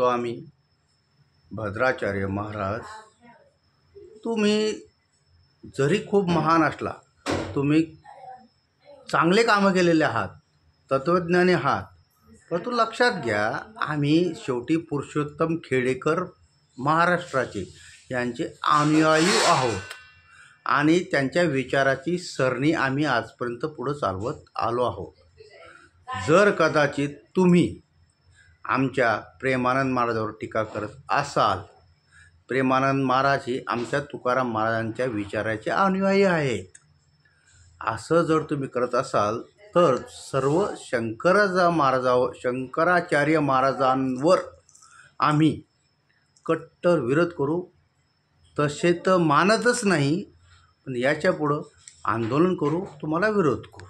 स्वामी भद्राचार्य महाराज, तुम्ही जरी खूप महान असला, तुम्ही चांगले कामं केलेले आहात, तत्त्वज्ञानी आहात, परंतु लक्षात घ्या, आम्ही शेवटी पुरुषोत्तम खेडेकर महाराष्ट्राचे यांचे अनुयायी आहोत आणि त्यांच्या विचाराची सरणी आम्ही आजपर्यंत पुढं चालवत आलो आहोत. जर कदाचित तुम्ही आमच्या प्रेमानंद महाराजांवर टीका करत असाल, प्रेमानंद महाराज हे आमच्या तुकाराम महाराजांच्या विचाराचे अनुयायी आहेत, असं जर तुम्ही करत असाल तर सर्व शंकराचार्य महाराजांवर आम्ही कट्टर विरोध करू. तसे तर मानतच नाही, पण याच्या पुढं आंदोलन करू, तुम्हाला विरोध करू.